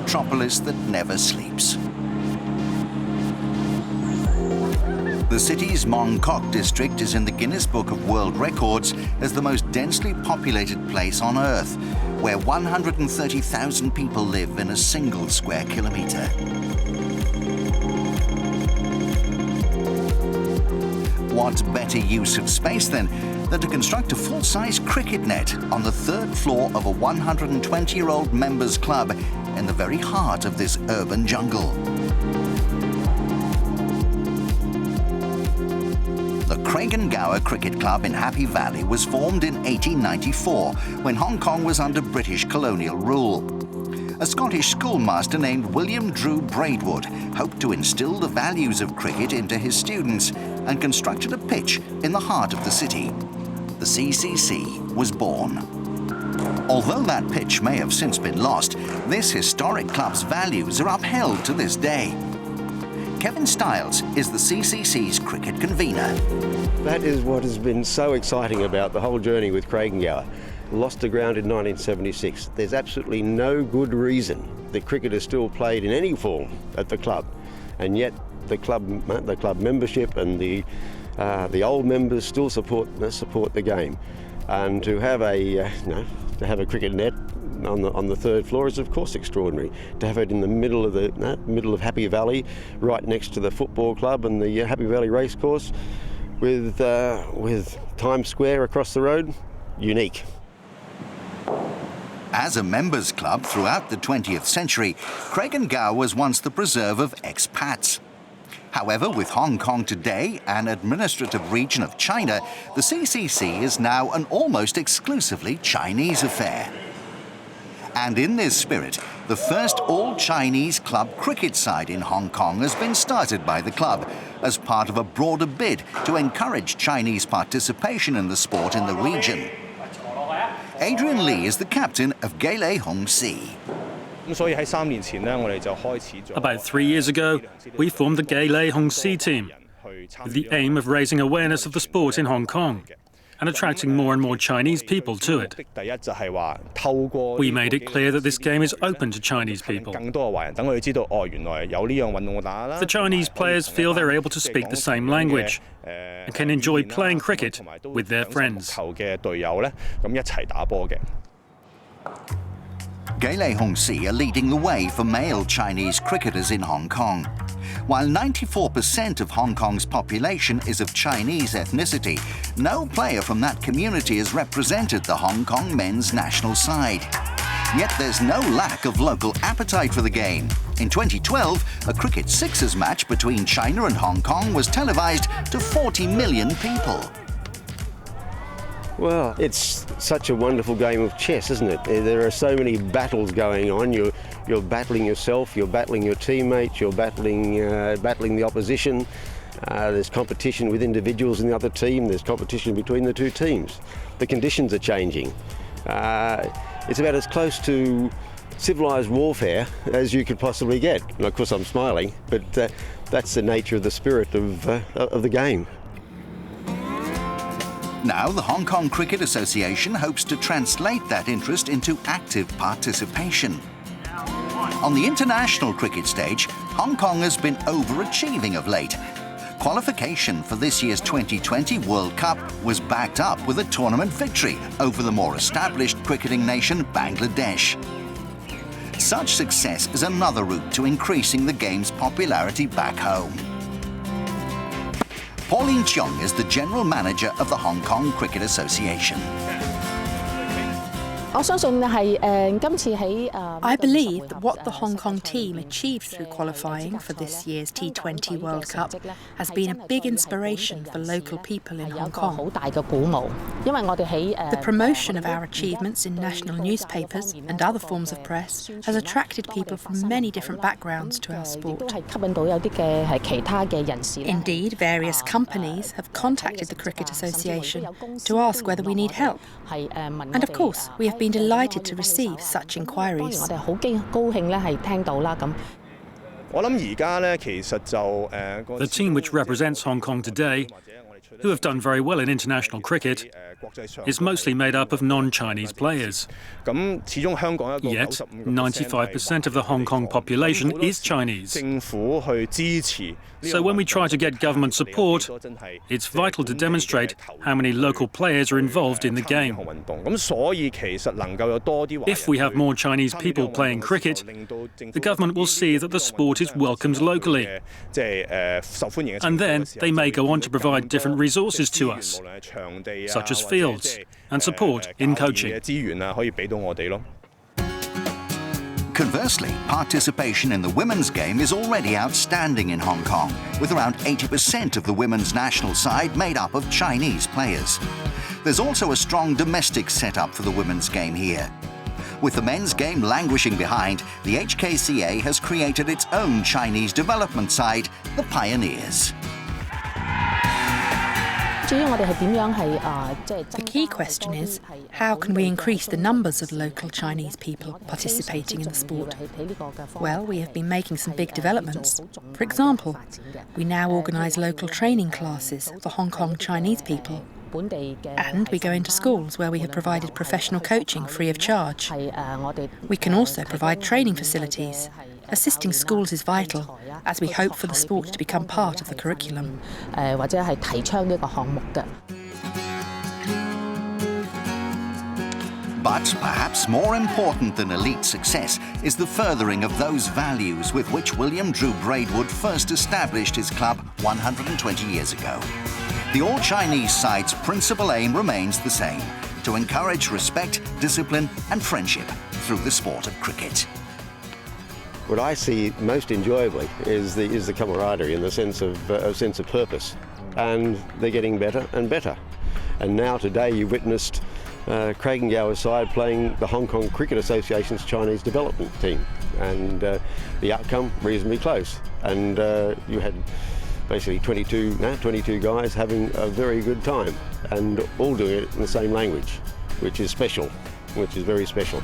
metropolis that never sleeps. The city's Mong Kok district is in the Guinness Book of World Records as the most densely populated place on Earth, where 130,000 people live in a single square kilometre. What better use of space, then, than to construct a full-size cricket net on the third floor of a 120-year-old members' club in the very heart of this urban jungle? The Crankin Gower Cricket Club in Happy Valley was formed in 1894 when Hong Kong was under British colonial rule. A Scottish schoolmaster named William Drew Braidwood hoped to instill the values of cricket into his students and constructed a pitch in the heart of the city. The CCC was born. Although that pitch may have since been lost, this historic club's values are upheld to this day. Kevin Stiles is the CCC's cricket convener. That is what has been so exciting about the whole journey with Crankin Gower. Lost the ground in 1976. There's absolutely no good reason that cricket is still played in any form at the club, and yet the club membership and the old members still support the game. And to have a cricket net on the third floor is of course extraordinary. To have it in the middle of Happy Valley, right next to the football club and the Happy Valley racecourse, with Times Square across the road, unique. As a members' club throughout the 20th century, Crankin Gower was once the preserve of expats. However, with Hong Kong today an administrative region of China, the CCC is now an almost exclusively Chinese affair. And in this spirit, the first all-Chinese club cricket side in Hong Kong has been started by the club as part of a broader bid to encourage Chinese participation in the sport in the region. Adrian Lee is the captain of Gayle Hong Si. About 3 years ago, we formed the Gayle Hong Si team with the aim of raising awareness of the sport in Hong Kong and attracting more and more Chinese people to it. We made it clear that this game is open to Chinese people. The Chinese players feel they're able to speak the same language and can enjoy playing cricket with their friends. Gayle Hong Si are leading the way for male Chinese cricketers in Hong Kong. While 94% of Hong Kong's population is of Chinese ethnicity, no player from that community has represented the Hong Kong men's national side. Yet there's no lack of local appetite for the game. In 2012, a cricket sixers match between China and Hong Kong was televised to 40 million people. Well, it's such a wonderful game of chess, isn't it? There are so many battles going on. You're battling yourself, you're battling your teammates, you're battling the opposition. There's competition with individuals in the other team. There's competition between the two teams. The conditions are changing. It's about as close to civilised warfare as you could possibly get. And of course, I'm smiling, but that's the nature of the spirit of the game. Now, the Hong Kong Cricket Association hopes to translate that interest into active participation. On the international cricket stage, Hong Kong has been overachieving of late. Qualification for this year's 2020 World Cup was backed up with a tournament victory over the more established cricketing nation Bangladesh. Such success is another route to increasing the game's popularity back home. Pauline Cheong is the General Manager of the Hong Kong Cricket Association. I believe that what the Hong Kong team achieved through qualifying for this year's T20 World Cup has been a big inspiration for local people in Hong Kong. The promotion of our achievements in national newspapers and other forms of press has attracted people from many different backgrounds to our sport. Indeed, various companies have contacted the Cricket Association to ask whether we need help. And of course, we have been delighted to receive such inquiries. The team which represents Hong Kong today who have done very well in international cricket, is mostly made up of non-Chinese players. Yet, 95% of the Hong Kong population is Chinese. So when we try to get government support, it's vital to demonstrate how many local players are involved in the game. If we have more Chinese people playing cricket, the government will see that the sport is welcomed locally. And then they may go on to provide different resources to us, such as fields and support in coaching. Conversely, participation in the women's game is already outstanding in Hong Kong, with around 80% of the women's national side made up of Chinese players. There's also a strong domestic setup for the women's game here. With the men's game languishing behind, the HKCA has created its own Chinese development side, the Pioneers. The key question is, how can we increase the numbers of local Chinese people participating in the sport? Well, we have been making some big developments. For example, we now organise local training classes for Hong Kong Chinese people. And we go into schools where we have provided professional coaching free of charge. We can also provide training facilities. Assisting schools is vital, as we hope for the sport to become part of the curriculum. But perhaps more important than elite success is the furthering of those values with which William Drew Braidwood first established his club 120 years ago. The all-Chinese side's principal aim remains the same: to encourage respect, discipline and friendship through the sport of cricket. What I see most enjoyably is the camaraderie and the sense of purpose, and they're getting better and better. And now today you've witnessed Crankin Gower's side playing the Hong Kong Cricket Association's Chinese development team, and the outcome reasonably close. And you had basically 22 guys having a very good time, and all doing it in the same language, which is special, which is very special.